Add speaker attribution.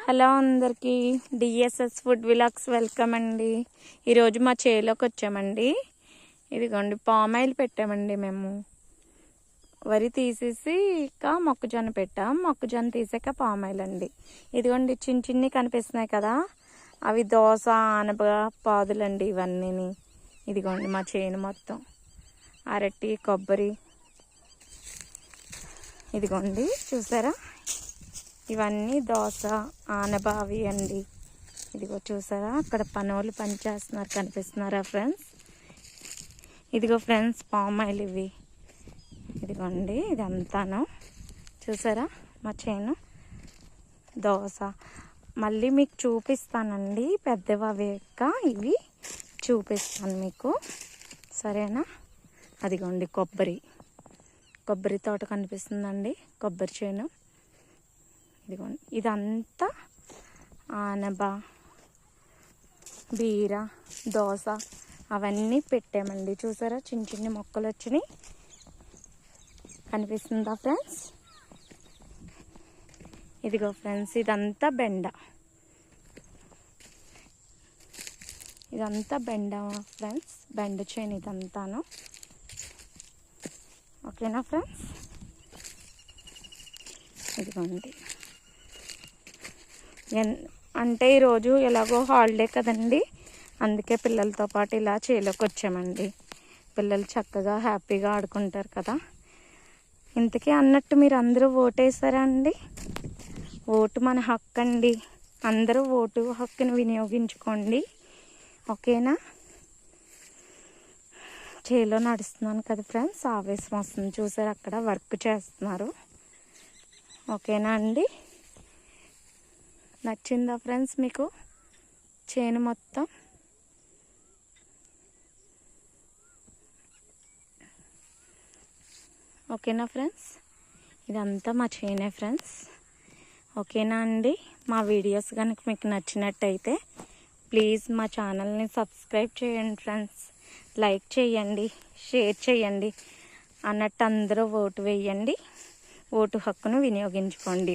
Speaker 1: Hello అందరికీ DSS food vlogs welcome అండి. ఈరోజు మా చేలోకి వచ్చామండి. ఇదిగోండి పామాయిల్ పెట్టామండి. మేము వరి తీసేసి ఇంకా మొక్కజొన్న పెట్టాం. మొక్కజొన్న తీసాక పామాయిల్ అండి. ఇదిగోండి చిన్న చిన్ని కనిపిస్తున్నాయి కదా, అవి దోస ఆనప పాదులండి ఇవన్నీ. ఇదిగోండి మా చేను మొత్తం అరటి కొబ్బరి. ఇదిగోండి చూసారా, ఇవన్నీ దోస ఆనబావి అండి. ఇదిగో చూసారా, అక్కడ పనోళ్ళు పని చేస్తున్నారు, కనిపిస్తున్నారా ఫ్రెండ్స్? ఇదిగో ఫ్రెండ్స్ పామాయిల్ ఇవి. ఇదిగోండి ఇదంతాను చూసారా మా చేను దోస. మళ్ళీ మీకు చూపిస్తానండి, పెద్దవి యొక్క ఇవి చూపిస్తాను మీకు, సరేనా? అదిగోండి కొబ్బరి తోట కనిపిస్తుందండి, కొబ్బరి చేను. ఇదిగోండి ఇదంతా ఆనబ బీర దోస అవన్నీ పెట్టామండి. చూసారా చిన్న చిన్న మొక్కలు వచ్చినాయి, కనిపిస్తుందా ఫ్రెండ్స్? ఇదిగో ఫ్రెండ్స్ ఇదంతా బెండ ఫ్రెండ్స్, బెండ చేను ఇదంతాను. ఓకేనా ఫ్రెండ్స్? ఇదిగోండి అంటే ఈరోజు ఎలాగో హాలిడే కదండి, అందుకే పిల్లలతో పాటు ఇలా చేలోకి వచ్చామండి. పిల్లలు చక్కగా హ్యాపీగా ఆడుకుంటారు కదా. ఇంతకీ అన్నట్టు మీరు అందరూ ఓటేసారా అండి? ఓటు మన హక్కు అండి. అందరూ ఓటు హక్కును వినియోగించుకోండి, ఓకేనా? చేలో నడుస్తున్నాను కదా ఫ్రెండ్స్, ఆవేశం వస్తుంది. చూసారు అక్కడ వర్క్ చేస్తున్నారు, ఓకేనా అండి? నచ్చిందా ఫ్రెండ్స్ మీకు చేను మొత్తం? ఓకేనా ఫ్రెండ్స్? ఇదంతా మా చేనే ఫ్రెండ్స్, ఓకేనా అండి? మా వీడియోస్ కనుక మీకు నచ్చినట్టయితే ప్లీజ్ మా ఛానల్ని సబ్స్క్రైబ్ చేయండి ఫ్రెండ్స్, లైక్ చేయండి, షేర్ చేయండి. అన్నట్టు అందరూ ఓటు వేయండి, ఓటు హక్కును వినియోగించుకోండి.